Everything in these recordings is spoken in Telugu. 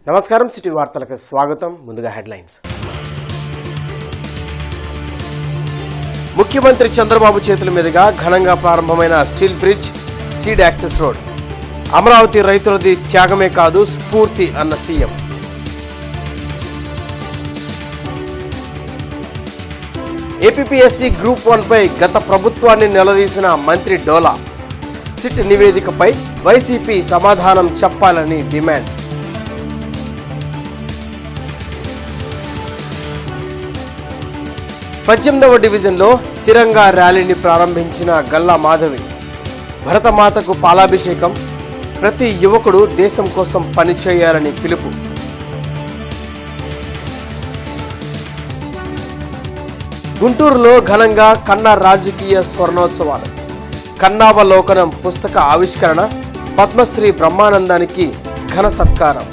నమస్కారం, సిటీ వార్తలకు స్వాగతం. ముందుగా హెడ్లైన్స్. ముఖ్యమంత్రి చంద్రబాబు చేతుల మీదుగా ఘనంగా ప్రారంభమైన steel bridge, seed access road. Amaravati రైతులది త్యాగమే కాదు స్ఫూర్తి అన్న సీఎం. ఏపీపీఎస్సీ గ్రూప్ 1పై గత ప్రభుత్వాన్ని నిలదీసిన మంత్రి డోలా. సిట్ నివేదికపై వైసీపీ సమాధానం చెప్పాలని డిమాండ్. పద్దెనిమిదవ డివిజన్లో తిరంగా ర్యాలీని ప్రారంభించిన గల్లా మాధవి. భరతమాతకు పాలాభిషేకం, ప్రతి యువకుడు దేశం కోసం పనిచేయాలని పిలుపు. గుంటూరులో ఘనంగా కన్నా రాజకీయ స్వర్ణోత్సవాలు. కన్నావలోకనం పుస్తక ఆవిష్కరణ, పద్మశ్రీ బ్రహ్మానందానికి ఘన సత్కారం.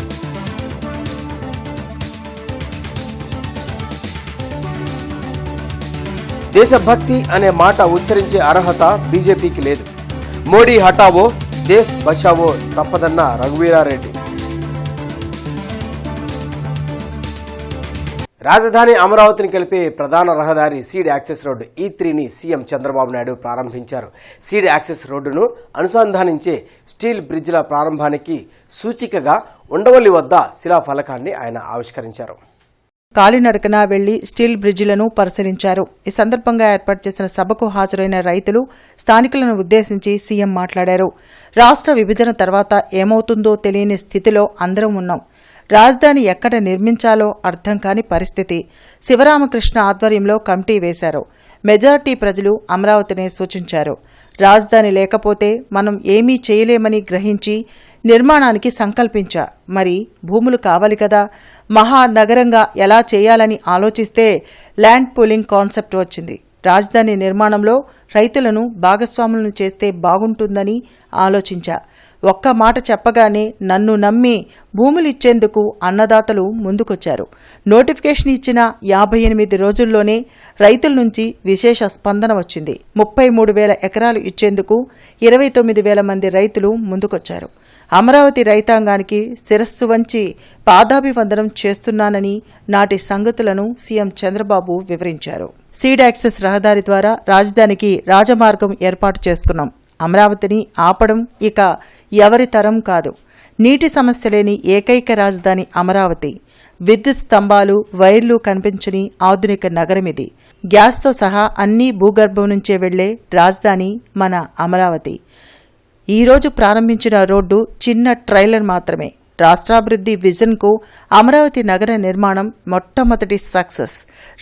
దేశభక్తి అనే మాట ఉచ్చరించే అర్హత బీజేపీకి లేదు. మోడీ హటావో దేశ్ బచావో తప్పదన్న రఘువీరారెడ్డి. రాజధాని అమరావతిని కలిపే ప్రధాన రహదారి సీడ్ యాక్సెస్ రోడ్డు E3ని సీఎం చంద్రబాబు నాయుడు ప్రారంభించారు. సీడ్ యాక్సెస్ రోడ్డును అనుసంధానించే స్టీల్ బ్రిడ్జ్ల ప్రారంభానికి సూచికగా ఉండవల్లి వద్ద శిలాఫలకాన్ని ఆయన ఆవిష్కరించారు. కాలినడకన వెళ్లి స్టీల్ బ్రిడ్జిలను పరిశీలించారు. ఈ సందర్భంగా ఏర్పాటు చేసిన సభకు హాజరైన రైతులు, స్థానికులను ఉద్దేశించి సీఎం మాట్లాడారు. రాష్ట్ర విభజన తర్వాత ఏమవుతుందో తెలియని స్థితిలో అందరం ఉన్నాం. రాజధాని ఎక్కడ నిర్మించాలో అర్థం కాని పరిస్థితి. శివరామకృష్ణ ఆధ్వర్యంలో కమిటీ వేశారు. మెజారిటీ ప్రజలు అమరావతినే సూచించారు. రాజధాని లేకపోతే మనం ఏమీ చేయలేమని గ్రహించి నిర్మాణానికి సంకల్పించా. మరి భూములు కావాలి కదా, మహానగరంగా ఎలా చేయాలని ఆలోచిస్తే ల్యాండ్ పూలింగ్ కాన్సెప్ట్ వచ్చింది. రాజధాని నిర్మాణంలో రైతులను భాగస్వాములను చేస్తే బాగుంటుందని ఆలోచించా. ఒక్క మాట చెప్పగానే నన్ను నమ్మి భూములిచ్చేందుకు అన్నదాతలు ముందుకొచ్చారు. నోటిఫికేషన్ ఇచ్చిన 58 రోజుల్లోనే రైతుల నుంచి విశేష స్పందన వచ్చింది. 33,000 ఎకరాలు ఇచ్చేందుకు 29,000 మంది రైతులు ముందుకొచ్చారు. అమరావతి రైతాంగానికి శిరస్సు వంచి పాదాభివందనం చేస్తున్నానని నాటి సంగతులను సీఎం చంద్రబాబు వివరించారు. సీడ్ యాక్సెస్ రహదారి ద్వారా రాజధానికి రాజమార్గం ఏర్పాటు చేసుకున్నాం. అమరావతిని ఆపడం ఇక ఎవరి తరం కాదు. నీటి సమస్య లేని ఏకైక రాజధాని అమరావతి. విద్యుత్ స్తంభాలు, వైర్లు కనిపించని ఆధునిక నగరమిది. గ్యాస్తో సహా అన్నీ భూగర్భం నుంచే వెళ్లే రాజధాని మన అమరావతి. ఈరోజు ప్రారంభించిన రోడ్డు చిన్న ట్రైలర్ మాత్రమే. రాష్ట్రాభివృద్ధి విజన్కు అమరావతి నగర నిర్మాణం మొట్టమొదటి సక్సెస్.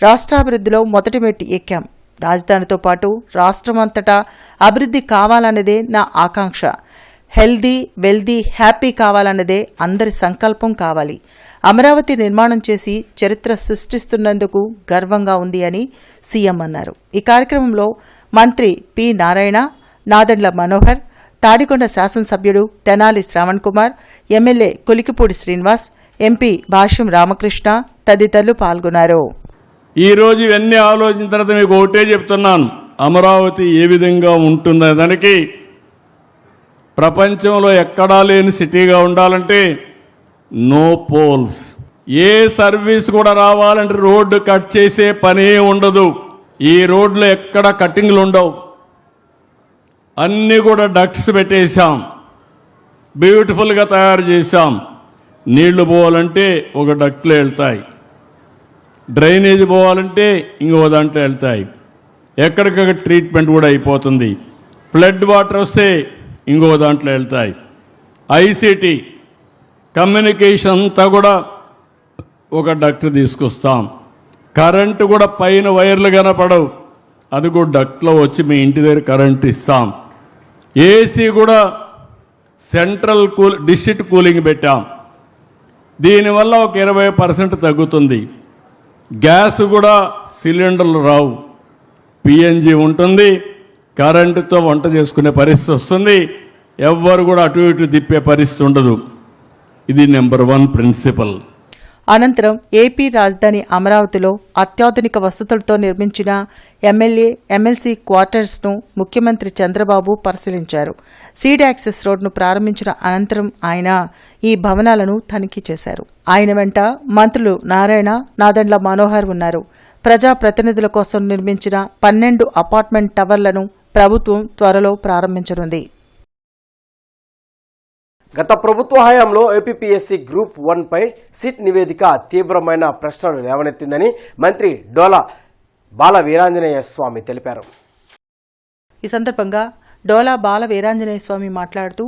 రాష్ట్రాభివృద్ధిలో మొదటి మెట్టు ఎక్కాం. రాజధానితో పాటు రాష్ట్రమంతటా అభివృద్ధి కావాలన్నదే నా ఆకాంక్ష. హెల్దీ, వెల్దీ, హ్యాపీ కావాలన్నదే అందరి సంకల్పం కావాలి. అమరావతి నిర్మాణం చేసి చరిత్ర సృష్టిస్తున్నందుకు గర్వంగా ఉంది అని సీఎం అన్నారు. ఈ కార్యక్రమంలో మంత్రి పి నారాయణ, నాదెండ్ల మనోహర్, తాడికొండ శాసనసభ్యుడు తెనాలి శ్రావణ్ కుమార్, ఎమ్మెల్యే కొలికిపూడి శ్రీనివాస్, ఎంపీ భాష్యం రామకృష్ణ తదితరులు పాల్గొన్నారు. ఈరోజు ఇవన్నీ ఆలోచించిన తర్వాత మీకు ఒకటే చెప్తున్నాను, అమరావతి ఏ విధంగా ఉంటుందనే దానికి ప్రపంచంలో ఎక్కడా లేని సిటీగా ఉండాలంటే నో పోల్స్. ఏ సర్వీస్ కూడా రావాలంటే రోడ్డు కట్ చేసే పనే ఉండదు. ఈ రోడ్లో ఎక్కడ కట్టింగ్లు ఉండవు, అన్నీ కూడా డక్ట్స్ పెట్టేశాం, బ్యూటిఫుల్గా తయారు చేశాం. నీళ్లు పోవాలంటే ఒక డక్ట్లో వెళ్తాయి, డ్రైనేజ్ పోవాలంటే ఇంకో దాంట్లో వెళ్తాయి, ఎక్కడికక్కడ ట్రీట్మెంట్ కూడా అయిపోతుంది. ఫ్లడ్ వాటర్ వస్తే ఇంకో దాంట్లో వెళ్తాయి. ఐసీటీ కమ్యూనికేషన్ అంతా కూడా ఒక డక్ట్ తీసుకొస్తాం. కరెంటు కూడా పైన వైర్లు కనపడవు, అది కూడా డక్ట్లో వచ్చి మీ ఇంటి దగ్గర కరెంట్ ఇస్తాం. ఏసీ కూడా సెంట్రల్ డిస్ట్రిక్ట్ కూలింగ్ పెట్టాం. దీనివల్ల ఒక 20% తగ్గుతుంది. గ్యాస్ కూడా సిలిండర్లు రావు, పిఎన్జి ఉంటుంది. కరెంటుతో వంట చేసుకునే పరిస్థితి వస్తుంది. ఎవ్వరు కూడా అటు ఇటు తిప్పే పరిస్థితి ఉండదు. ఇది నెంబర్ 1 ప్రిన్సిపల్. అనంతరం ఏపీ రాజధాని అమరావతిలో అత్యాధునిక వసతులతో నిర్మించిన ఎమ్మెల్యే ఎమ్మెల్సీ క్వార్టర్స్ను ముఖ్యమంత్రి చంద్రబాబు పరిశీలించారు. సీడ్ యాక్సెస్ రోడ్ను ప్రారంభించిన అనంతరం ఆయన ఈ భవనాలను తనిఖీ చేశారు. ఆయన వెంట మంత్రులు నారాయణ, నాదెండ్ల మనోహర్ ఉన్నారు. ప్రజాప్రతినిధుల కోసం నిర్మించిన 12 అపార్ట్మెంట్ టవర్లను ప్రభుత్వం త్వరలో ప్రారంభించనుంది. గత ప్రభుత్వ హయాంలో ఏపీపీఎస్సీ గ్రూప్ 1 పై సిట్ నివేదిక తీవ్రమైన ప్రశ్నలు లేవనెత్తిందని మంత్రి డోలా బాల వీరాంజనేయ స్వామి తెలిపారు. ఈ సందర్భంగా డోలా బాల వీరాంజనేయ స్వామి మాట్లాడుతూ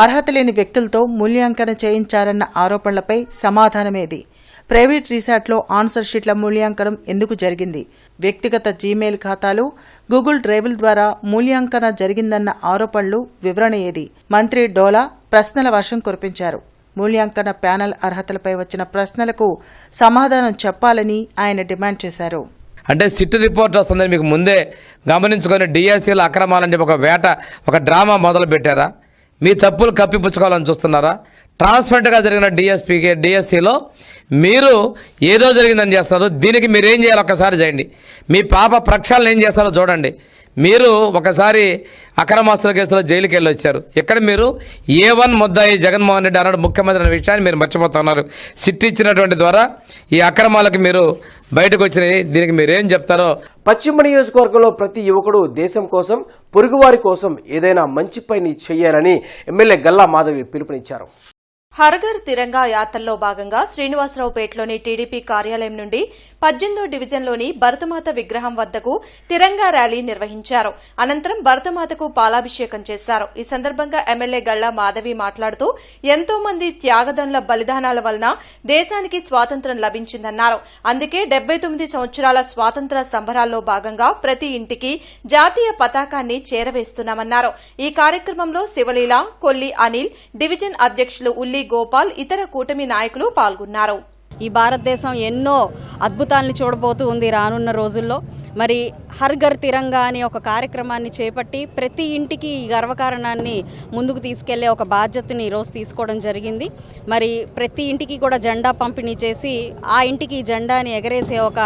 అర్హత లేని వ్యక్తులతో మూల్యాంకన చేయించారన్న ఆరోపణలపై సమాధానమేది? ప్రైవేట్ రీసార్ట్లో ఆన్సర్ షీట్ల మూల్యాంకనం ఎందుకు జరిగింది? వ్యక్తిగత జీమెయిల్ ఖాతాలు, గూగుల్ డ్రైవ్ల ద్వారా మూల్యాంకన జరిగిందన్న ఆరోపణలు వివరణ ఏది? మంత్రి డోలా ప్రశ్నల వర్షం కురిపించారు. మూల్యాంకన ప్యానెల్ అర్హతలపై వచ్చిన ప్రశ్నలకు సమాధానం చెప్పాలని ఆయన డిమాండ్ చేశారు. అంటే సిట్ రిపోర్ట్ వస్తుందని మీకు ముందే గమనించుకొని డిఎస్సీల అక్రమాలని ఒక డ్రామా మొదలు పెట్టారా? మీ తప్పులు కప్పిపుచ్చుకోవాలని చూస్తున్నారా? ట్రాన్స్పరెంట్గా జరిగిన డిఎస్సీలో మీరు ఏదో జరిగిందని చేస్తున్నారు. దీనికి మీరు ఏం చేయాలో ఒక్కసారి చేయండి. మీ పాప ప్రక్షాళన ఏం చేస్తారో చూడండి. మీరు ఒకసారి అక్రమాస్తుల కేసులో జైలుకి వెళ్ళి వచ్చారు. ఇక్కడ మీరు A1 ముద్దాయి జగన్మోహన్ రెడ్డి అన్నాడు ముఖ్యమంత్రి అనే విషయాన్ని మీరు మర్చిపోతున్నారు. సిట్ ఇచ్చినటువంటి ద్వారా ఈ అక్రమాలకు మీరు బయటకు వచ్చినాయి. దీనికి మీరేం చెప్తారో. పశ్చిమ నియోజకవర్గంలో ప్రతి యువకుడు దేశం కోసం, పొరుగువారి కోసం ఏదైనా మంచి పని చేయాలని ఎమ్మెల్యే గల్లా మాధవి పిలుపునిచ్చారు. హర్ఘర్ తిరంగా యాత్రలో భాగంగా శ్రీనివాసరావుపేటలోని టీడీపీ కార్యాలయం నుండి 18వ డివిజన్లోని భరతమాత విగ్రహం వద్దకు తిరంగా ర్యాలీ నిర్వహించారు. అనంతరం భరతమాతకు పాలాభిషేకం చేశారు. ఈ సందర్భంగా ఎమ్మెల్యే గల్లా మాధవి మాట్లాడుతూ ఎంతో మంది త్యాగదనుల బలిదానాల వలన దేశానికి స్వాతంత్ర్యం లభించిందన్నారు. అందుకే 79 సంవత్సరాల స్వాతంత్ర్య సంబరాల్లో భాగంగా ప్రతి ఇంటికి జాతీయ పతాకాన్ని చేరవేస్తున్నామన్నారు. ఈ కార్యక్రమంలో శివలీల, కొల్లి అనిల్, డివిజన్ అధ్యక్షులు ఉల్లి గోపాల్, ఇతర కూటమి నాయకులు పాల్గొన్నారు. ఈ భారతదేశం ఎన్నో అద్భుతాలను చూడబోతూ ఉంది రానున్న రోజుల్లో. మరి హర్ ఘర్ తిరంగా అనే ఒక కార్యక్రమాన్ని చేపట్టి ప్రతి ఇంటికి ఈ గర్వకారణాన్ని ముందుకు తీసుకెళ్లే ఒక బాధ్యతని ఈరోజు తీసుకోవడం జరిగింది. మరి ప్రతి ఇంటికి కూడా జెండా పంపిణీ చేసి ఆ ఇంటికి జెండాని ఎగరేసే ఒక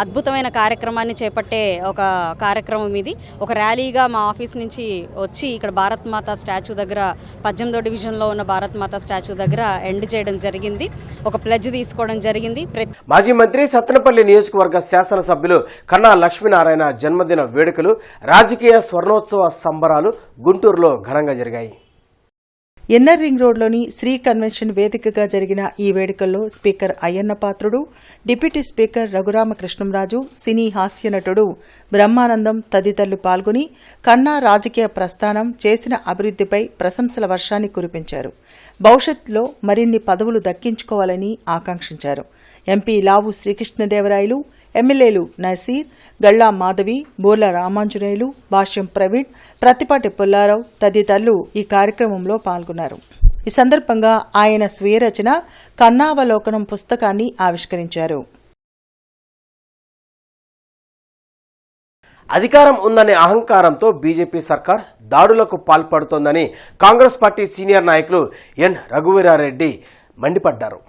అద్భుతమైన కార్యక్రమాన్ని చేపట్టే ఒక కార్యక్రమం ఇది. ఒక ర్యాలీగా మా ఆఫీస్ నుంచి వచ్చి ఇక్కడ భారత్ మాతా స్టాచ్యూ దగ్గర 18వ డివిజన్లో ఉన్న భారత్ మాతా స్టాచ్యూ దగ్గర ఎండ్ చేయడం జరిగింది. ఒక ప్లెడ్జ్ తీసుకోవడం జరిగింది. మాజీ మంత్రి సత్తెనపల్లి నియోజకవర్గ శాసనసభ్యులు కన్నా లక్ష్మీనారాయణ జన్మదిన వేడుకలు, రాజకీయ స్వర్ణోత్సవ సంబరాలు గుంటూరులో ఘనంగా జరిగాయి. ఎన్ఆర్ రింగ్ రోడ్లోని శ్రీ కన్వెన్షన్ వేదికగా జరిగిన ఈ వేడుకల్లో speaker Ayyanna Patrudu, deputy speaker Raghurama Krishnam Raju, సినీ హాస్య నటుడు బ్రహ్మానందం తదితరులు పాల్గొని కన్నా రాజకీయ ప్రస్థానం, చేసిన అభివృద్ధిపై ప్రశంసల వర్షాన్ని కురిపించారు. భవిష్యత్తులో మరిన్ని పదవులు దక్కించుకోవాలని ఆకాంక్షించారు. ఎంపీ లావు శ్రీకృష్ణదేవరాయలు, ఎమ్మెల్యేలు నసీర్, గల్లా మాధవి, బోర్ల రామాంజనేయులు, భాష్యం ప్రవీణ్, ప్రతిపాటి పుల్లారావు తదితరులు ఈ కార్యక్రమంలో పాల్గొన్నారు. ఈ సందర్భంగా ఆయన స్వీయ రచన కన్నావలోకనం పుస్తకాన్ని ఆవిష్కరించారు. అధికారం ఉందనే అహంకారంతో బీజేపీ సర్కార్ దాడులకు పాల్పడుతోందని కాంగ్రెస్ పార్టీ సీనియర్ నాయకులు ఎన్ రఘువీరారెడ్డి మండిపడ్డారు.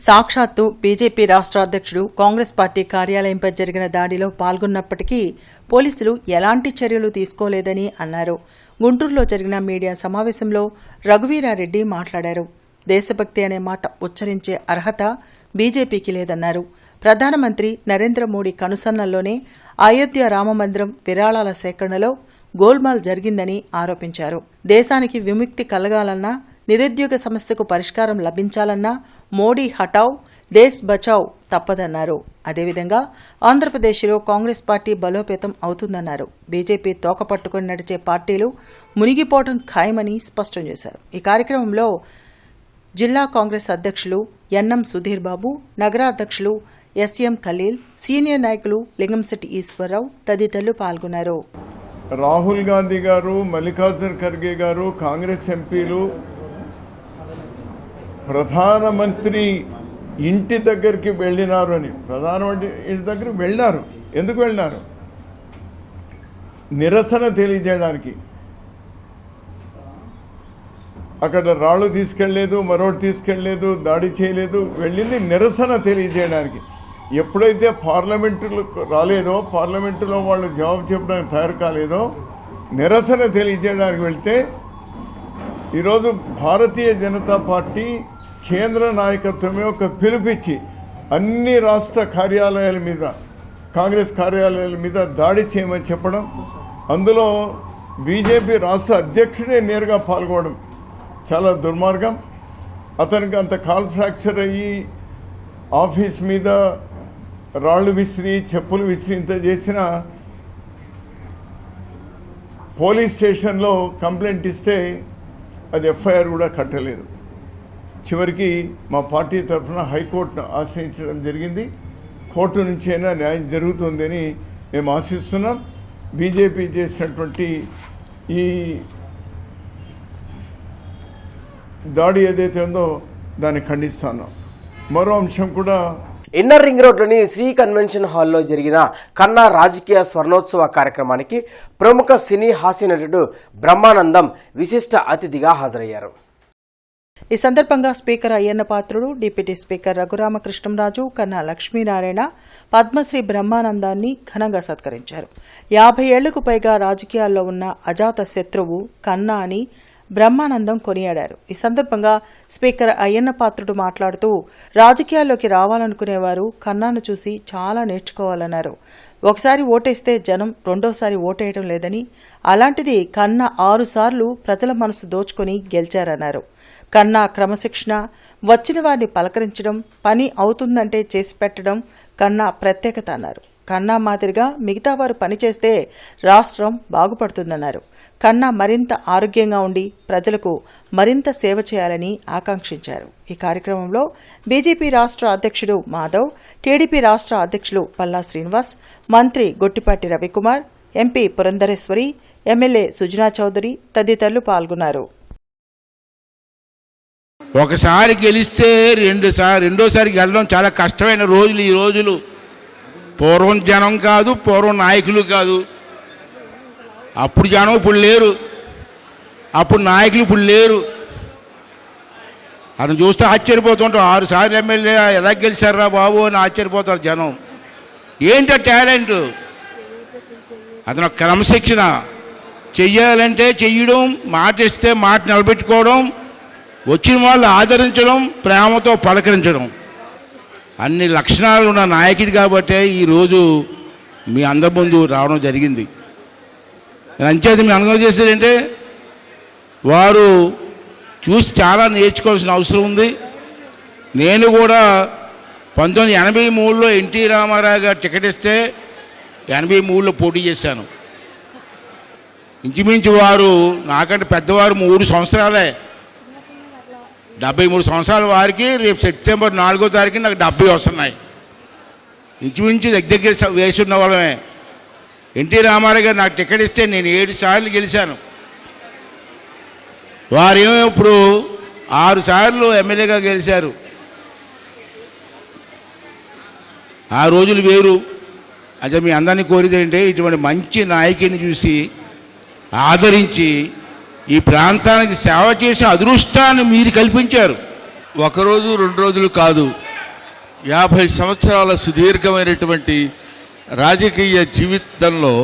సాక్షాత్తు బీజేపీ రాష్ట్ర అధ్యక్షుడు కాంగ్రెస్ పార్టీ కార్యాలయంపై జరిగిన దాడిలో పాల్గొన్నప్పటికీ పోలీసులు ఎలాంటి చర్యలు తీసుకోలేదని అన్నారు. గుంటూరులో జరిగిన మీడియా సమావేశంలో రఘువీరారెడ్డి మాట్లాడారు. దేశభక్తి అనే మాట ఉచ్చరించే అర్హత బీజేపీకి లేదన్నారు. ప్రధానమంత్రి నరేంద్ర మోడీ కనుసన్నల్లోనే అయోధ్య రామమందిరం విరాళాల సేకరణలో గోల్మాల్ జరిగిందని ఆరోపించారు. దేశానికి విముక్తి కలగాలన్నా, నిరుద్యోగ సమస్యకు పరిష్కారం లభించాలన్నా మోడీ హటావ్, దేశ్ బచావ్ తప్పదన్నారు. అదేవిధంగా ఆంధ్రప్రదేశ్లో కాంగ్రెస్ పార్టీ బలోపేతం అవుతుందన్నారు. బీజేపీ తోక పట్టుకుని నడిచే పార్టీలు మునిగిపోవడం ఖాయమని స్పష్టం చేశారు. ఈ కార్యక్రమంలో జిల్లా కాంగ్రెస్ అధ్యక్షులు NM Sudheer Babu, నగరాధ్యక్షులు S M Khaleel, senior నాయకులు లింగంశెట్టి ఈశ్వరరావు తదితరులు పాల్గొన్నారు. రాహుల్ గాంధీ గారు, మల్లికార్జున ఖర్గే గారు, కాంగ్రెస్ ఎంపీలు ప్రధానమంత్రి ఇంటి దగ్గరికి వెళ్ళినారు అని, ప్రధానమంత్రి ఇంటి దగ్గరికి వెళ్ళారు. ఎందుకు వెళ్ళినారు? నిరసన తెలియజేయడానికి. అక్కడ రాళ్ళు తీసుకెళ్ళలేదు, మరొకటి తీసుకెళ్ళలేదు, దాడి చేయలేదు. వెళ్ళింది నిరసన తెలియజేయడానికి. ఎప్పుడైతే పార్లమెంటులో రాలేదో, పార్లమెంటులో వాళ్ళు జవాబు చెప్పడానికి తయారు కాలేదో, నిరసన తెలియజేయడానికి వెళ్తే ఈరోజు భారతీయ జనతా పార్టీ కేంద్ర నాయకత్వమే ఒక పిలుపిచ్చి అన్ని రాష్ట్ర కార్యాలయాల మీద, కాంగ్రెస్ కార్యాలయాల మీద దాడి చేయమని చెప్పడం, అందులో బీజేపీ రాష్ట్ర అధ్యక్షుడే నేరుగా పాల్గొనడం చాలా దుర్మార్గం. అతనికి అంత కాల్ ఫ్రాక్చర్ అయ్యి ఆఫీస్ మీద రాళ్ళు విసిరి, చెప్పులు విసిరి ఇంత చేసిన పోలీస్ స్టేషన్లో కంప్లైంట్ ఇస్తే అది ఎఫ్ఐఆర్ కూడా కట్టలేదు. చివరికి మా పార్టీ తరఫున హైకోర్టును ఆశ్రయించడం జరిగింది. కోర్టు నుంచి అయినా న్యాయం జరుగుతుందని మేము ఆశిస్తున్నాం. బీజేపీ చేసినటువంటి ఈ దాడి ఏదైతే ఉందో దాన్ని ఖండిస్తాను. మరో అంశం కూడా, ఇన్నర్ రింగ్ రోడ్లోని శ్రీ కన్వెన్షన్ హాల్లో జరిగిన కన్నా రాజకీయ స్వర్ణోత్సవ కార్యక్రమానికి ప్రముఖ సినీ హాస్య నటుడు బ్రహ్మానందం విశిష్ట అతిథిగా హాజరయ్యారు. ఈ సందర్భంగా speaker Ayyanna Patrudu, deputy speaker Raghurama Krishnam Raju, కన్నా లక్ష్మీనారాయణ పద్మశ్రీ బ్రహ్మానందాన్ని ఘనంగా సత్కరించారు. 50 ఏళ్లకు పైగా రాజకీయాల్లో ఉన్న అజాత శత్రువు కన్నా అని బ్రహ్మానందం కొనియాడారు. ఈ సందర్భంగా స్పీకర్ అయ్యన్న పాత్రుడు మాట్లాడుతూ, రాజకీయాల్లోకి రావాలనుకునేవారు కన్నాను చూసి చాలా నేర్చుకోవాలన్నారు. ఒకసారి ఓటేస్తే జనం రెండోసారి ఓటేయడం లేదని, అలాంటిది కన్నా 6 సార్లు ప్రజల మనసు దోచుకొని గెలిచారన్నారు. కన్నా క్రమశిక్షణ, వచ్చిన వారిని పలకరించడం, పని అవుతుందంటే చేసి పెట్టడం కన్నా ప్రత్యేకత అన్నారు. కన్నా మాదిరిగా మిగతా వారు పనిచేస్తే రాష్ట్రం బాగుపడుతుందన్నారు. కన్నా మరింత ఆరోగ్యంగా ఉండి ప్రజలకు మరింత సేవ చేయాలని ఆకాంక్షించారు. ఈ కార్యక్రమంలో బీజేపీ రాష్ట్ర అధ్యక్షుడు మాధవ్, టీడీపీ రాష్ట్ర అధ్యక్షులు పల్లా శ్రీనివాస్, మంత్రి గొట్టిపాటి రవికుమార్, ఎంపీ పురంధరేశ్వరి, ఎమ్మెల్యే సుజనా చౌదరి తదితరులు పాల్గొన్నారు. ఒకసారి గెలిస్తే రెండోసారి గెలడం చాలా కష్టమైన రోజులు ఈ రోజులు. పూర్వం జనం కాదు, పూర్వం నాయకులు కాదు. అప్పుడు జనం ఇప్పుడు లేరు, అప్పుడు నాయకులు ఇప్పుడు లేరు. అతను చూస్తే ఆశ్చర్యపోతుంటాం. 6 సార్లు ఎమ్మెల్యే ఎలా గెలిచారా బాబు అని ఆశ్చర్యపోతారు జనం. ఏంటో టాలెంట్, అతను క్రమశిక్షణ, చెయ్యాలంటే చెయ్యడం, మాట ఇస్తే మాట నిలబెట్టుకోవడం, వచ్చిన వాళ్ళు ఆదరించడం, ప్రేమతో పలకరించడం, అన్ని లక్షణాలు ఉన్న నాయకుడు కాబట్టే ఈరోజు మీ అందరి ముందు రావడం జరిగింది. అంచేది మీ అనుభవం చేసేదంటే వారు చూసి చాలా నేర్చుకోవాల్సిన అవసరం ఉంది. నేను కూడా 1983లో ఎన్టీ రామారావు గారు టికెట్ ఇస్తే 83లో పోటీ చేశాను. ఇంచుమించు వారు నాకంటే పెద్దవారు 3 సంవత్సరాలే. 73 సంవత్సరాల వారికి రేపు సెప్టెంబర్ 4వ తారీఖున నాకు 70 వస్తున్నాయి. ఇంచుమించు దగ్గర వేసి ఉన్న వాళ్ళమే. ఎన్టీ రామారావు గారు నాకు టికెట్ ఇస్తే నేను 7 సార్లు గెలిచాను. వారేమో ఇప్పుడు 6 సార్లు ఎమ్మెల్యేగా గెలిచారు. ఆ రోజులు వేరు. అదే మీ అందరినీ కోరితే అంటే ఇటువంటి మంచి నాయకుడిని చూసి ఆదరించి ఈ ప్రాంతానికి సేవ చేసే అదృష్టాన్ని మీరు కల్పించారు. ఒకరోజు 2 రోజులు కాదు, 50 సంవత్సరాల సుదీర్ఘమైనటువంటి రాజకీయ జీవితంలో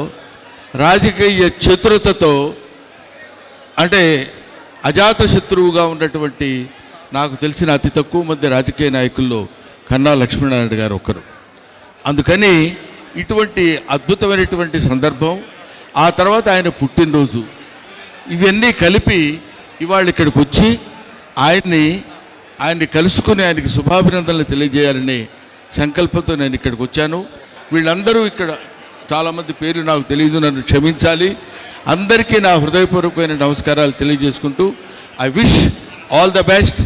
రాజకీయ చతురతతో, అంటే అజాత శత్రువుగా ఉన్నటువంటి నాకు తెలిసిన అతి తక్కువ మంది రాజకీయ నాయకుల్లో కన్నా లక్ష్మీనారాయణ గారు ఒకరు. అందుకని ఇటువంటి అద్భుతమైనటువంటి సందర్భం, ఆ తర్వాత ఆయన పుట్టినరోజు, ఇవన్నీ కలిపి ఇవాళ ఇక్కడికి వచ్చి ఆయన్ని కలుసుకుని ఆయనకి శుభాభినందనలు తెలియజేయాలనే సంకల్పంతో నేను ఇక్కడికి వచ్చాను. వీళ్ళందరూ ఇక్కడ చాలామంది పేర్లు నాకు తెలియదు, నన్ను క్షమించాలి. అందరికీ నా హృదయపూర్వకమైన నమస్కారాలు తెలియజేసుకుంటూ I wish all the best.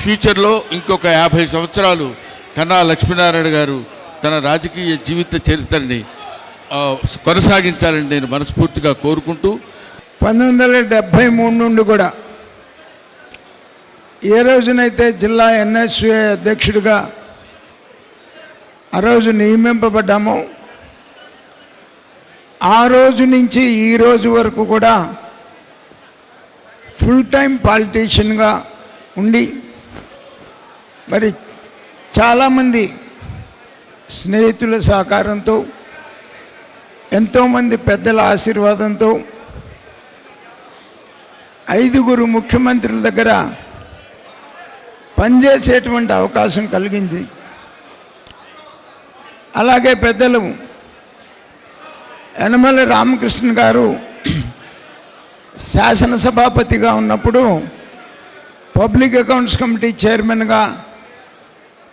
ఫ్యూచర్లో ఇంకొక 50 సంవత్సరాలు కన్నా లక్ష్మీనారాయణ గారు తన రాజకీయ జీవిత చరిత్రని కొనసాగించాలని నేను మనస్ఫూర్తిగా కోరుకుంటూ 1973 నుండి కూడా ఏ రోజునైతే జిల్లా ఎన్ఎస్యుఏ అధ్యక్షుడిగా ఆ రోజు నియమింపబడ్డామో ఆ రోజు నుంచి ఈ రోజు వరకు కూడా ఫుల్ టైం పాలిటీషియన్గా ఉండి మరి చాలామంది స్నేహితుల సహకారంతో ఎంతోమంది పెద్దల ఆశీర్వాదంతో 5 ముఖ్యమంత్రుల దగ్గర పనిచేసేటువంటి అవకాశం కలిగింది. అలాగే పెద్దలు యనమల రామకృష్ణ గారు శాసనసభాపతిగా ఉన్నప్పుడు పబ్లిక్ అకౌంట్స్ కమిటీ చైర్మన్గా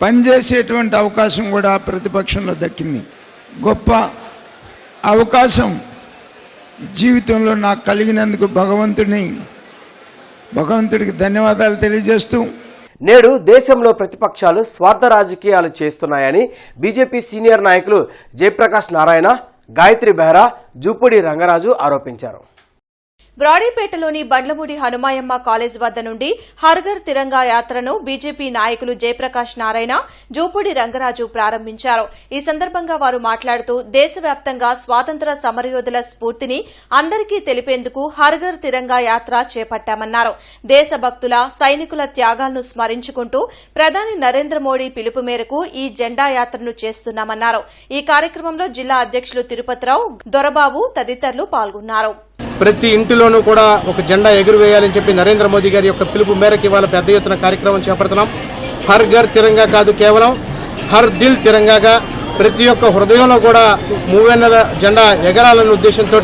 పనిచేసేటువంటి అవకాశం కూడా ప్రతిపక్షంలో దక్కింది. గొప్ప అవకాశం జీవితంలో నాకు కలిగినందుకు భగవంతుడికి ధన్యవాదాలు తెలియజేస్తూ, నేడు దేశంలో ప్రతిపక్షాలు స్వార్థ రాజకీయాలు చేస్తున్నాయని బీజేపీ సీనియర్ నాయకులు జయప్రకాష్ నారాయణ, గాయత్రి బెహ్రా, జూపూడి రంగరాజు ఆరోపించారు. బ్రాడీపేటలోని బండ్లమూడి హనుమాయమ్మ కాలేజ్ వద్ద నుండి హర్ఘర్ తిరంగా యాత్రను బీజేపీ నాయకులు జయప్రకాష్ నారాయణ, జూపూడి రంగరాజు ప్రారంభించారు. ఈ సందర్భంగా వారు మాట్లాడుతూ దేశవ్యాప్తంగా స్వాతంత్ర సమరయోధుల స్ఫూర్తిని అందరికీ తెలిపేందుకు హర్ఘర్ తిరంగా యాత్ర చేపట్టామన్నారు. దేశభక్తుల సైనికుల త్యాగాలను స్మరించుకుంటూ ప్రధాని నరేంద్ర మోడీ పిలుపు మేరకు ఈ జెండా యాత్రను చేస్తున్నామన్నారు. ఈ కార్యక్రమంలో జిల్లా అధ్యక్షులు తిరుపతిరావు, దొరబాబు తదితరులు పాల్గొన్నారు. ప్రతి ఇంటిలోనూ కూడా ఒక జెండా ఎగురవేయాలని చెప్పి నరేంద్ర మోదీ గారి యొక్క పిలుపు మేరకు ఇవాళ పెద్ద ఎత్తున కార్యక్రమం చేపడుతున్నాం. హర్ ఘర్ తిరంగా కాదు, కేవలం హర్ దిల్ తిరంగాగా ప్రతి ఒక్క హృదయంలో కూడా మూవెన్నెల జెండా ఎగరాలన్న ఉద్దేశంతో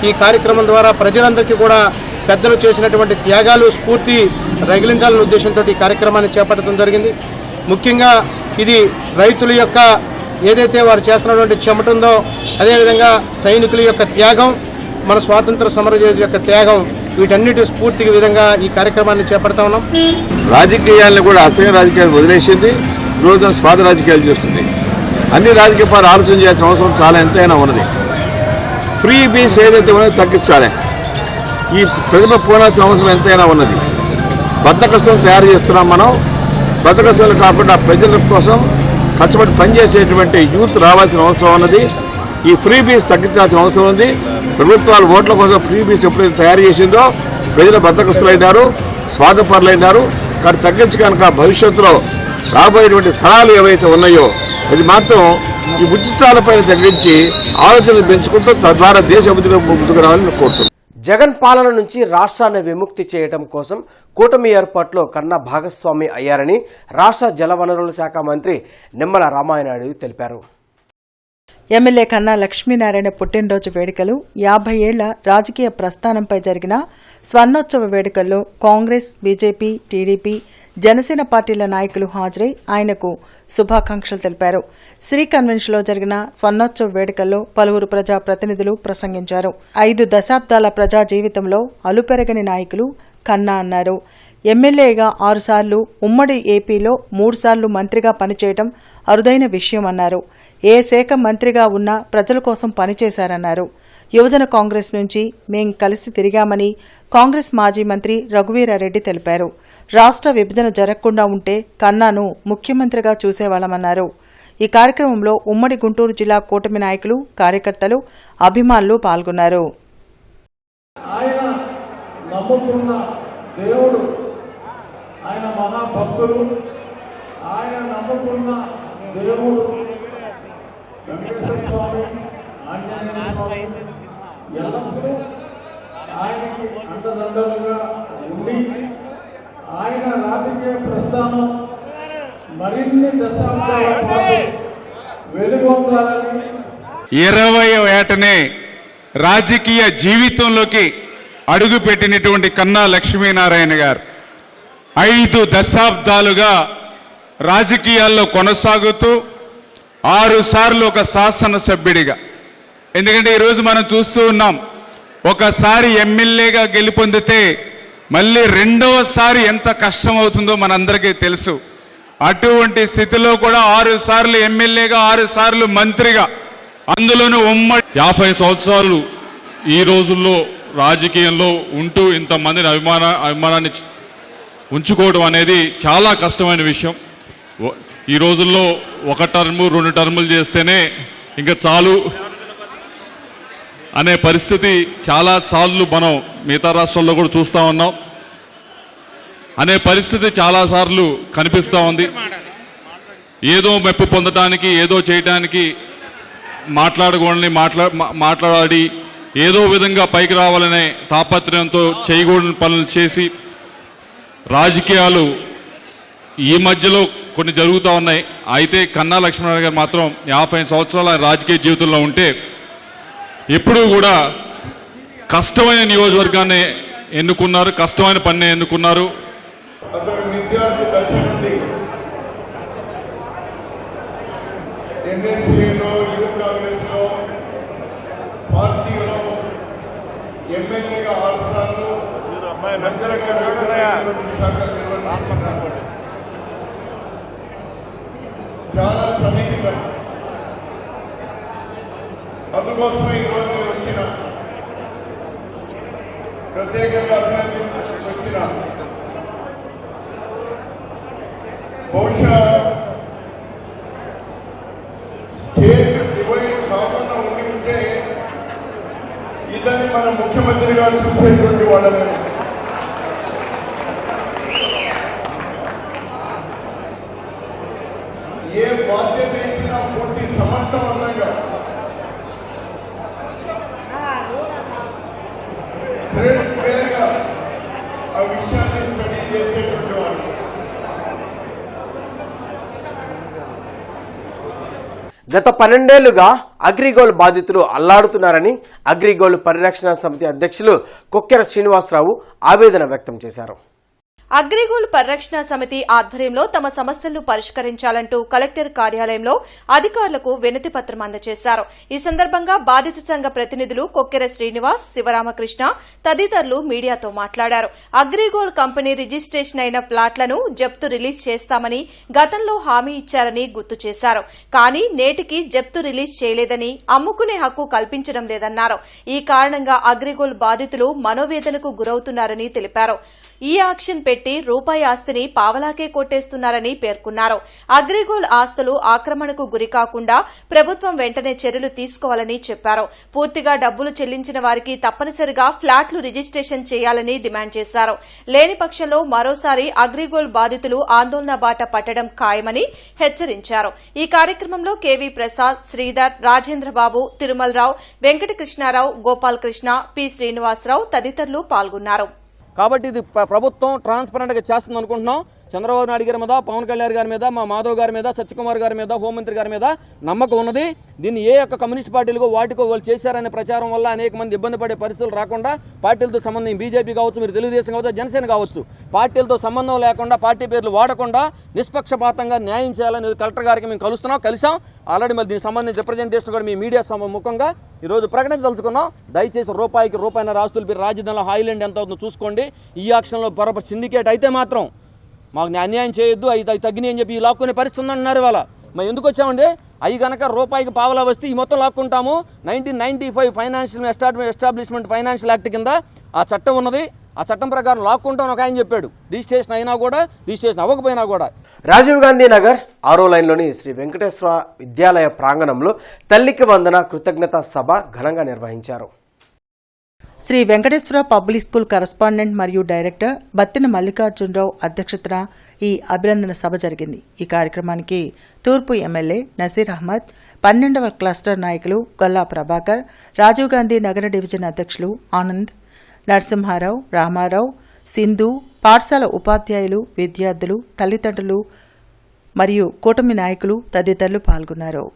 ఈ కార్యక్రమం ద్వారా ప్రజలందరికీ కూడా పెద్దలు చేసినటువంటి త్యాగాలు స్ఫూర్తి రగిలించాలన్న ఉద్దేశంతో ఈ కార్యక్రమాన్ని చేపట్టడం జరిగింది. ముఖ్యంగా ఇది రైతుల యొక్క ఏదైతే వారు చేస్తున్నటువంటి చెమట ఉందో, అదేవిధంగా సైనికుల యొక్క త్యాగం, మన స్వాతంత్ర సమరయోధుల యొక్క త్యాగం, వీటన్నిటి స్ఫూర్తికి విధంగా ఈ కార్యక్రమాన్ని చేపడతా ఉన్నాం. రాజకీయాలను కూడా అసహ్య రాజకీయాలు వదిలేసింది, రోజున స్వార్థ రాజకీయాలు చేస్తుంది. అన్ని రాజకీయ పార్టీలు ఆలోచన చేయాల్సిన అవసరం చాలా ఎంతైనా ఉన్నది. ఫ్రీ బీస్ ఏదైతే ఉన్నదో తగ్గించాలి. ఈ ప్రజలు పోనాల్సిన అవసరం ఎంతైనా ఉన్నది. బద్దకస్తులు తయారు చేస్తున్నాం మనం. బద్దకస్తులు కాకుండా ప్రజల కోసం కష్టపడి పనిచేసేటువంటి యూత్ రావాల్సిన అవసరం ఉన్నది. ఈ ఫ్రీ బీస్ తగ్గించాల్సిన అవసరం ఉంది. ప్రభుత్వాలు ఓట్ల కోసం ఫ్రీ బీస్ ఎప్పుడైతే తయారు చేసిందో ప్రజలు బద్దకస్తులైనారు, స్వార్థపరులైనారు. కానీ తగ్గించి కనుక భవిష్యత్తులో రాబోయేటువంటి స్థలాలు ఏవైతే ఉన్నాయో అది మాత్రం ఈ ఉచితాలపై తగ్గించి ఆలోచనలు పెంచుకుంటూ తద్వారా దేశ అభివృద్ధిలో ముందుకు రావాలని కోరుతున్నాను. జగన్ పాలన నుంచి రాష్ట్రాన్ని విముక్తి చేయడం కోసం కూటమి ఏర్పాట్లో కన్నా భాగస్వామి అయ్యారని రాష్ట్ర జలవనరుల శాఖ మంత్రి నిమ్మల రామానాయుడు తెలిపారు. ఎమ్మెల్యే కన్నా లక్ష్మీనారాయణ పుట్టినరోజు వేడుకలు, 50 ఏళ్ల రాజకీయ ప్రస్థానంపై జరిగిన స్వర్ణోత్సవ వేడుకల్లో కాంగ్రెస్, బీజేపీ, టీడీపీ, జనసేన పార్టీల నాయకులు హాజరై ఆయనకు శుభాకాంక్షలు తెలిపారు. శ్రీ కన్వెన్షన్లో జరిగిన స్వర్ణోత్సవ వేడుకల్లో పలువురు ప్రజా ప్రతినిధులు ప్రసంగించారు. 5 దశాబ్దాల ప్రజా జీవితంలో అలుపెరగని నాయకులు కన్నా అన్నారు. ఎమ్మెల్యేగా 6 సార్లు, ఉమ్మడి ఏపీలో 3 సార్లు మంత్రిగా పనిచేయడం అరుదైన విషయమన్నారు. ఏ శాఖ మంత్రిగా ఉన్నా ప్రజల కోసం పనిచేశారన్నారు. యువజన కాంగ్రెస్ నుంచి మేం కలిసి తిరిగామని కాంగ్రెస్ మాజీ మంత్రి రఘువీరారెడ్డి తెలిపారు. రాష్ట్ర విభజన జరగకుండా ఉంటే కన్నాను ముఖ్యమంత్రిగా చూసేవాళ్లమన్నారు. ఈ కార్యక్రమంలో ఉమ్మడి గుంటూరు జిల్లా కూటమి నాయకులు, కార్యకర్తలు, అభిమానులు పాల్గొన్నారు. ఆయన నమ్ముకున్న దేవుడు, ఆయన మహాభక్తులు, ఆయన నమ్ముకున్న దేవుడు వెంకటేశ్వర స్వామి, ఆంజనేయ స్వామి ఎల్లప్పుడూ ఆయనకి అండదండలుగా ఉండి ఆయన రాజకీయ ప్రస్థానం మరిన్ని దశాబ్దాల పాటు వెలుగొందాలని 20వ ఏటనే రాజకీయ జీవితంలోకి అడుగుపెట్టినటువంటి కన్నా లక్ష్మీనారాయణ గారు 5 దశాబ్దాలుగా రాజకీయాల్లో కొనసాగుతూ 6 సార్లు ఒక శాసనసభ్యుడిగా, ఎందుకంటే ఈరోజు మనం చూస్తూ ఉన్నాం, ఒకసారి ఎమ్మెల్యేగా గెలుపొందితే మళ్ళీ రెండవసారి ఎంత కష్టం అవుతుందో మనందరికీ తెలుసు. అటువంటి స్థితిలో కూడా 6 సార్లు ఎమ్మెల్యేగా, 6 సార్లు మంత్రిగా, అందులోనూ ఉమ్మడి 50 సంవత్సరాలు ఈ రోజుల్లో రాజకీయంలో ఉంటూ ఇంతమందిని అభిమానాన్ని ఉంచుకోవడం అనేది చాలా కష్టమైన విషయం. ఈ రోజుల్లో 1 టర్ము 2 టర్ములు చేస్తేనే ఇంకా చాలు అనే పరిస్థితి చాలా సార్లు మనం మిగతా రాష్ట్రాల్లో కూడా చూస్తూ ఉన్నాం. అనే పరిస్థితి చాలాసార్లు కనిపిస్తూ ఉంది. ఏదో మెప్పు పొందడానికి, ఏదో చేయడానికి మాట్లాడకూడని మాట్లాడి ఏదో విధంగా పైకి రావాలనే తాపత్రయంతో చేయకూడని పనులు చేసి రాజకీయాలు ఈ మధ్యలో కొన్ని జరుగుతూ ఉన్నాయి. అయితే కన్నా లక్ష్మీనారాయణ గారు మాత్రం 50 సంవత్సరాల రాజకీయ జీవితంలో ఉంటే ఎప్పుడూ కూడా కష్టమైన నియోజకవర్గాన్ని ఎన్నుకున్నారు, కష్టమైన పనిని ఎన్నుకున్నారు. అతను విద్యార్థి దశ నుండి ఎన్ఎస్ఏలో, యూత్ కాంగ్రెస్లో, పార్టీలో ఎమ్మెల్యేగా 6 సార్లు శాఖలు నిర్వహించారు. చాలా సన్నిహితం. అందుకోసమే ఈరోజు నేను వచ్చిన ప్రత్యేకంగా వచ్చిన బహుశా స్టేట్ డివైడ్ కాకుండా ఉండి ఉంటే ఇతన్ని మన ముఖ్యమంత్రిగా చూసేటువంటి వాళ్ళని ఏ బాధ్యత ఇచ్చినా పూర్తి సమర్థవంతంగా థ్రెడ్ క్లియర్గా ఆ విషయాన్ని స్టడీ చేసేటువంటి వాళ్ళు. గత 12 ఏళ్లుగా అగ్రిగోల్డ్ బాధితులు అల్లాడుతున్నారని అగ్రిగోల్డ్ పరిరక్షణ సమితి అధ్యక్షులు కొక్కెర శ్రీనివాసరావు ఆవేదన వ్యక్తం చేశారు. అగ్రిగోల్డ్ పరిరక్షణ సమితి ఆధ్వర్యంలో తమ సమస్యలను పరిష్కరించాలంటూ కలెక్టర్ కార్యాలయంలో అధికారులకు వినతి పత్రం అందజేశారు. ఈ సందర్భంగా బాధిత సంఘ ప్రతినిధులు కొక్కెర శ్రీనివాస్, శివరామకృష్ణ తదితరులు మీడియాతో మాట్లాడారు. అగ్రిగోల్డ్ కంపెనీ రిజిస్ట్రేషన్ అయిన ప్లాట్లను జప్తు రిలీజ్ చేస్తామని గతంలో హామీ ఇచ్చారని గుర్తు చేశారు. కానీ నేటికి జప్తు రిలీజ్ చేయలేదని, అమ్ముకునే హక్కు కల్పించడం లేదన్నారు. ఈ కారణంగా అగ్రిగోల్డ్ బాధితులు మనోవేదనకు గురవుతున్నారని తెలిపారు. ఈ ఆక్షన్ పెట్టి రూపాయి ఆస్తిని పావలాకే కొట్టేస్తున్నారని పేర్కొన్నారు. అగ్రిగోల్డ్ ఆస్తులు ఆక్రమణకు గురికాకుండా ప్రభుత్వం వెంటనే చర్యలు తీసుకోవాలని చెప్పారు. పూర్తిగా డబ్బులు చెల్లించిన వారికి తప్పనిసరిగా ఫ్లాట్లు రిజిస్ట్రేషన్ చేయాలని డిమాండ్ చేశారు. లేని పక్షంలో మరోసారి అగ్రిగోల్డ్ బాధితులు ఆందోళన బాట పట్టడం ఖాయమని హెచ్చరించారు. ఈ కార్యక్రమంలో కెవి ప్రసాద్, శ్రీధర్, రాజేంద్రబాబు, తిరుమలరావు, వెంకటకృష్ణారావు, గోపాలకృష్ణ, పి శ్రీనివాసరావు తదితరులు పాల్గొన్నారు. కాబట్టి ఇది ప్రభుత్వం ట్రాన్స్పరెంట్గా చేస్తుంది అనుకుంటున్నాం. చంద్రబాబు నాయుడు గారి మీద, పవన్ కళ్యాణ్ గారి మీద, మా మాధవ్ గారి మీద, సత్యకుమార్ గారి మీద, హోంమంత్రి గారి మీద నమ్మకం ఉన్నది. దీన్ని ఏ యొక్క కమ్యూనిస్ట్ పార్టీలకు వాటికో వాళ్ళు చేశారనే ప్రచారం వల్ల అనేక మంది ఇబ్బంది పడే పరిస్థితులు రాకుండా పార్టీలతో సంబంధం బీజేపీ కావచ్చు, మీరు తెలుగుదేశం కావచ్చు, జనసేన కావచ్చు, పార్టీలతో సంబంధం లేకుండా పార్టీ పేర్లు వాడకుండా నిష్పక్షపాతంగా న్యాయం చేయాలని కలెక్టర్ గారికి మేము కలిసాం. ఆల్రెడీ మళ్ళీ దీనికి సంబంధించిన రిప్రజెంటేషన్ కూడా మీ మీడియా ముఖంగా ఈరోజు ప్రకటించదలుచుకున్నాం. దయచేసి రూపాయిన్నర ఆస్తులు మీరు రాజధానిలో హాయిలాండ్ ఎంత అవుతుందో చూసుకోండి. ఈ యాక్షన్లో బరోబర్ సిండికేట్ అయితే మాత్రం మాకు అన్యాయం చేయొద్దు, అవి తగ్గినాయి అని చెప్పి లాక్కునే పరిస్థితి ఉందంటున్నారు. ఇవాళ మేము ఎందుకు వచ్చామండి? అవి కనుక రూపాయికి పావలా వస్తే ఈ మొత్తం లాక్కుంటాము. 1995 ఫైనాన్షియల్ ఎస్టాబ్లిష్మెంట్ ఫైనాన్షియల్ యాక్ట్ కింద ఆ చట్టం ఉన్నది. ఆ చట్టం ప్రకారం లాక్కుంటాం ఒక ఆయన చెప్పాడు. రిజిస్ట్రేషన్ అయినా కూడా, రిజిస్ట్రేషన్ అవ్వకపోయినా కూడా. రాజీవ్ గాంధీ నగర్ 6వ లైన్లోని శ్రీ వెంకటేశ్వర విద్యాలయ ప్రాంగణంలో తల్లికి వందన కృతజ్ఞత సభ ఘనంగా నిర్వహించారు. Shri Venkateswara public school correspondent మరియు డైరెక్టర్ బత్తిన మల్లికార్జునరావు అధ్యక్షతన ఈ అభినందన సభ జరిగింది. ఈ కార్యక్రమానికి తూర్పు ఎమ్మెల్యే నసీర్ అహ్మద్, 12వ క్లస్టర్ నాయకులు గల్లా ప్రభాకర్, రాజీవ్ గాంధీ నగర డివిజన్ అధ్యక్షులు ఆనంద్, నరసింహారావు, రామారావు, సింధు, పాఠశాల ఉపాధ్యాయులు, విద్యార్థులు, తల్లిదండ్రులు మరియు కూటమి నాయకులు తదితరులు పాల్గొన్నారు.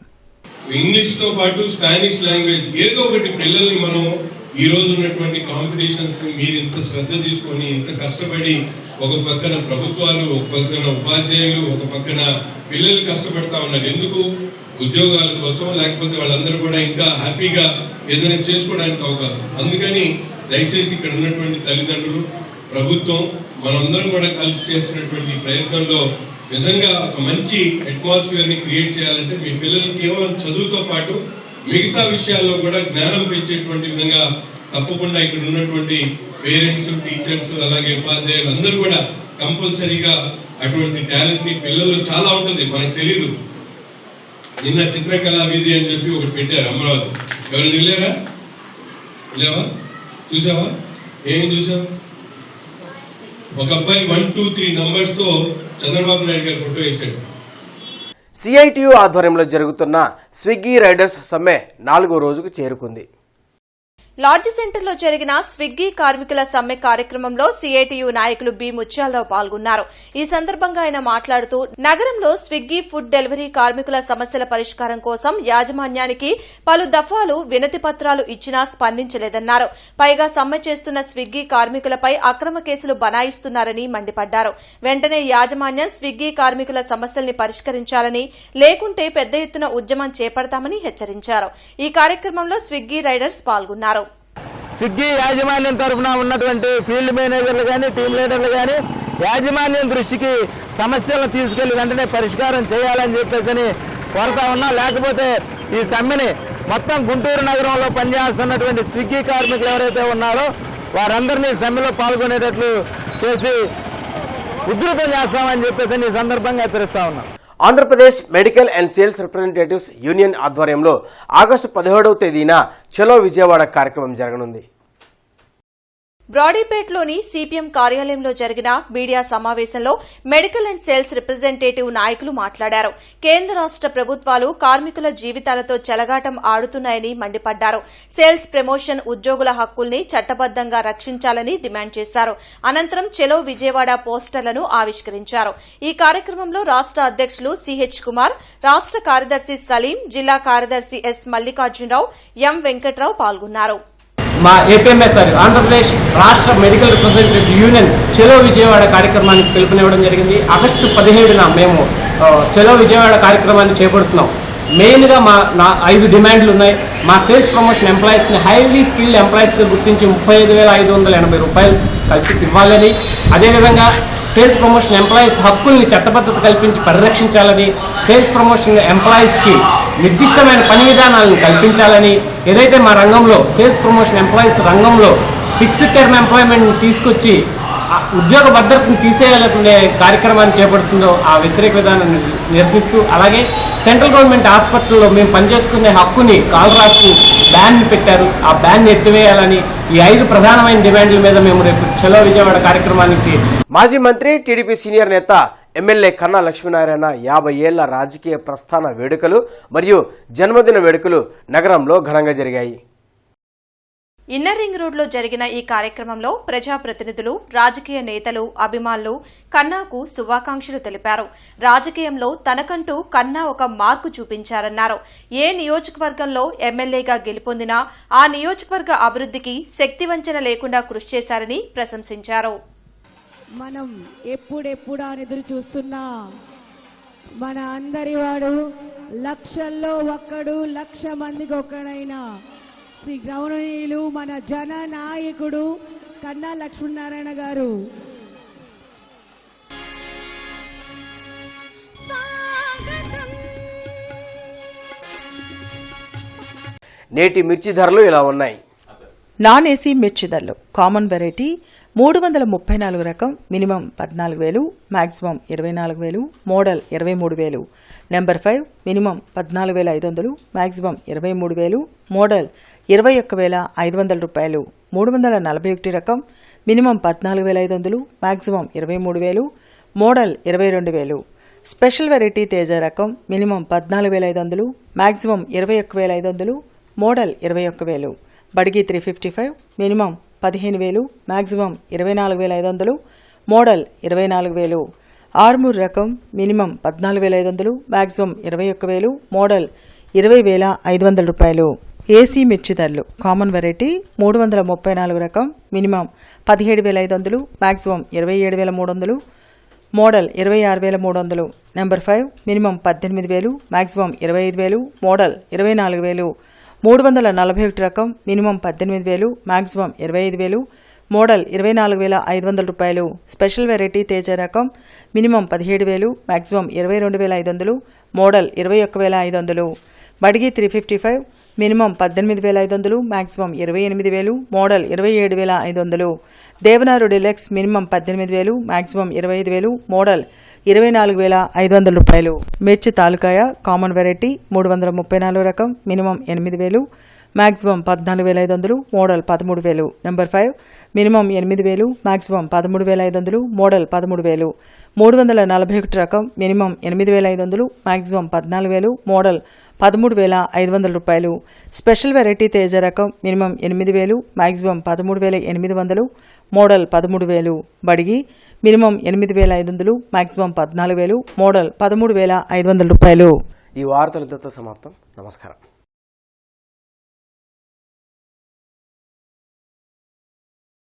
ఇంగ్లీష్తో పాటు స్పానిష్ లాంగ్వేజ్ ఏదో ఒకటి పిల్లల్ని మనం ఈ రోజు ఉన్నటువంటి కాంపిటీషన్స్ మీరు ఇంత శ్రద్ధ తీసుకొని ఇంత కష్టపడి ఒక పక్కన ప్రభుత్వాలు, ఒక పక్కన ఉపాధ్యాయులు, ఒక పక్కన పిల్లలు కష్టపడతా ఉన్నారు. ఎందుకు? ఉద్యోగాల కోసం, లేకపోతే వాళ్ళందరూ కూడా ఇంకా హ్యాపీగా ఏదైనా చేసుకోవడానికి అవకాశం. అందుకని దయచేసి ఇక్కడ ఉన్నటువంటి తల్లిదండ్రులు, ప్రభుత్వం, మనందరం కూడా కలిసి చేస్తున్నటువంటి ప్రయత్నంలో నిజంగా ఒక మంచి అట్మాస్ఫియర్ని క్రియేట్ చేయాలంటే మీ పిల్లలు కేవలం చదువుతో పాటు మిగతా విషయాల్లో కూడా జ్ఞానం పెంచేటువంటి విధంగా తప్పకుండా ఇక్కడ ఉన్నటువంటి పేరెంట్స్, టీచర్స్, అలాగే ఉపాధ్యాయులు అందరూ కూడా కంపల్సరీగా అటువంటి టాలెంట్ని పిల్లల్లో చాలా ఉంటుంది, మనకు తెలీదు. నిన్న చిత్రకళా వీధి అని చెప్పి ఒకటి పెట్టారు అమరావతి. ఎవరు వెళ్ళారా? వెళ్ళావా? చూసావా? ఏం చూసావు? ఒక అబ్బాయి 1, 2, 3 నంబర్స్తో చంద్రబాబు నాయుడు గారి ఫోటో వేశాడు. సిఐటియు ఆధ్వర్యంలో జరుగుతున్న స్విగ్గీ రైడర్స్ సమ్మె 4వ రోజుకు చేరుకుంది. లాడ్జ్ సెంటర్లో జరిగిన స్విగ్గీ కార్మికుల సమ్మె కార్యక్రమంలో సిఐటియు నాయకులు బి ముత్యాలరావు పాల్గొన్నారు. ఈ సందర్భంగా ఆయన మాట్లాడుతూ నగరంలో స్విగ్గీ ఫుడ్ డెలివరీ కార్మికుల సమస్యల పరిష్కారం కోసం యాజమాన్యానికి పలు దఫాలు వినతి పత్రాలు ఇచ్చినా స్పందించలేదన్నారు. పైగా సమ్మె చేస్తున్న స్విగ్గీ కార్మికులపై అక్రమ కేసులు బనాయిస్తున్నారని మండిపడ్డారు. వెంటనే యాజమాన్యం స్విగ్గీ కార్మికుల సమస్యల్ని పరిష్కరించాలని, లేకుంటే పెద్ద ఎత్తున ఉద్యమం చేపడతామని హెచ్చరించారు. ఈ కార్యక్రమంలో స్విగ్గీ రైడర్స్ పాల్గొన్నారు. స్విగ్గీ యాజమాన్యం తరఫున ఉన్నటువంటి ఫీల్డ్ మేనేజర్లు కానీ, టీం లీడర్లు కానీ యాజమాన్యం దృష్టికి సమస్యలను తీసుకెళ్లి వెంటనే పరిష్కారం చేయాలని చెప్పేసి కోరుతా ఉన్నా. లేకపోతే ఈ సమ్మెని మొత్తం గుంటూరు నగరంలో పనిచేస్తున్నటువంటి స్విగ్గీ కార్మికులు ఎవరైతే ఉన్నారో వారందరినీ సమ్మెలో పాల్గొనేటట్లు చేసి ఉధృతం చేస్తామని చెప్పేసి ఈ సందర్భంగా హెచ్చరిస్తా ఉన్నాం. Andhra Pradesh medical and sales representatives union ఆధ్వర్యంలో ఆగస్టు 17వ తేదీన చలో విజయవాడ కార్యక్రమం జరగనుంది. బ్రాడీపేట్లోని సిపిఎం కార్యాలయంలో జరిగిన మీడియా సమావేశంలో మెడికల్ అండ్ సేల్స్ రిప్రజెంటేటివ్ నాయకులు మాట్లాడారు. కేంద్ర రాష్ట ప్రభుత్వాలు కార్మికుల జీవితాలతో చెలగాటం ఆడుతున్నాయని మండిపడ్డారు. సేల్స్ ప్రమోషన్ ఉద్యోగుల హక్కుల్ని చట్టబద్దంగా రక్షించాలని డిమాండ్ చేశారు. అనంతరం చెలో విజయవాడ పోస్టర్లను ఆవిష్కరించారు. ఈ కార్యక్రమంలో రాష్ట అధ్యక్షులు సిహెచ్ కుమార్, రాష్ట కార్యదర్శి సలీం, జిల్లా కార్యదర్శి ఎస్ మల్లికార్జునరావు, ఎం వెంకట్రావు పాల్గొన్నారు. మా ఏపీఎంఎస్ఆర్ ఆంధ్రప్రదేశ్ రాష్ట్ర మెడికల్ రిప్రజెంటేటివ్ యూనియన్ చెలో విజయవాడ కార్యక్రమానికి పిలుపునివ్వడం జరిగింది. ఆగస్టు 17న మేము చెలో విజయవాడ కార్యక్రమాన్ని చేపడుతున్నాం. మెయిన్గా నా 5 డిమాండ్లు ఉన్నాయి. మా సేల్స్ ప్రమోషన్ ఎంప్లాయీస్ని హైలీ స్కిల్డ్ ఎంప్లాయీస్గా గుర్తించి 35,580 రూపాయలు ఇవ్వాలని, అదేవిధంగా సేల్స్ ప్రమోషన్ ఎంప్లాయీస్ హక్కుల్ని చట్టబద్ధత కల్పించి పరిరక్షించాలని, సేల్స్ ప్రమోషన్ ఎంప్లాయీస్కి నిర్దిష్టమైన పని విధానాలను కల్పించాలని, ఏదైతే మా రంగంలో సేల్స్ ప్రమోషన్ ఎంప్లాయీస్ రంగంలో ఫిక్స్డ్ టర్మ్ ఎంప్లాయ్మెంట్ని తీసుకొచ్చి ఉద్యోగ భద్రతను తీసేయాలనే కార్యక్రమాన్ని చేపడుతుందో ఆ వ్యతిరేక విధానాన్ని నిరసిస్తూ, అలాగే సెంట్రల్ గవర్నమెంట్ హాస్పిటల్లో మేము పనిచేసుకునే హక్కుని కాలరాస్తూ బ్యాన్ పెట్టారు. ఆ బ్యాన్ ఎత్తివేయాలని ఈ 5 ప్రధానమైన డిమాండ్ల మీద మేము రేపు చలో విజయవాడ కార్యక్రమానికి. మాజీ మంత్రి, టీడీపీ సీనియర్ నేత, ఎమ్మెల్యే కన్నా లక్ష్మీనారాయణ 50 ఏళ్ల రాజకీయ ప్రస్థాన వేడుకలు మరియు జన్మదిన వేడుకలు నగరంలో ఘనంగా జరిగాయి. ఇన్నర్ రింగ్ రోడ్లో జరిగిన ఈ కార్యక్రమంలో ప్రజాప్రతినిధులు, రాజకీయ నేతలు, అభిమానులు కన్నాకు శుభాకాంక్షలు తెలిపారు. రాజకీయంలో తనకంటూ కన్నా ఒక మార్కు చూపించారన్నారు. ఏ నియోజకవర్గంలో ఎమ్మెల్యేగా గెలుపొందినా ఆ నియోజకవర్గ అభివృద్ధికి శక్తివంచన లేకుండా కృషి చేశారని ప్రశంసించారు. మనం ఎప్పుడెప్పుడా ఎదురు చూస్తున్నా మన అందరి వాడు, లక్షల్లో ఒక్కడు, 1,00,000 మందికి ఒక్కడైనా శ్రీ గౌరవనీయులు మన జన నాయకుడు కన్నా లక్ష్మీనారాయణ గారు. నేటి మిర్చి ధరలు ఇలా ఉన్నాయి. నాన్ ఏసీ మిర్చి ధరలు: కామన్ వెరైటీ 334 రకం minimum 14,000, maximum 24,000, model 23,000. Number 5 minimum 14,500, maximum 23,000, model 21,500 రూపాయలు. 341 రకం minimum 14,500, maximum 23,000, model 22,000. Special variety Teja రకం minimum 14,500, maximum 21,500, model 21,000. Byadgi 355 minimum 15,000, maximum 24,500, model 24,000. Armoor రకం మినిమం 14,500, మాక్సిమం 21,000, మోడల్ 20,500 రూపాయలు. ఏసీ మిర్చి ధరలు: కామన్ వెరైటీ 334 రకం minimum 17,500, maximum 27,300, model 26,300. Number 5 minimum 18,000, maximum 25,000, model 24,000. 341 రకం మినిమం 18,000, మాక్సిమం 25,000, మోడల్ 24,500 రూపాయలు. స్పెషల్ వెరైటీ తేజ రకం minimum 17,000, maximum 22,500, model 21,500. Byadgi 355 minimum 18,500, maximum 28,000, model 27,500. దేవనారు డిలక్స్ మినిమం 18,000, మాక్సిమం 25,000, మోడల్ 24,500 రూపాయలు. మిర్చి తాలూకాయ కామన్ వెరైటీ 334 రకం minimum 8,000, maximum 14,500, model 13,000. Number 5 minimum 8,000, maximum 13,500, model 13,000. 341 రకం మినిమం 8,500, మ్యాక్సిమం 14,000, మోడల్ 13,500 రూపాయలు. స్పెషల్ వెరైటీ తేజ రకం minimum 8,000, maximum 13,800, model 13,000. Byadgi minimum 8,500, maximum 14,000, model 13,500 రూపాయలు. ఈ వార్తలతో సమాప్తం. నమస్కారం.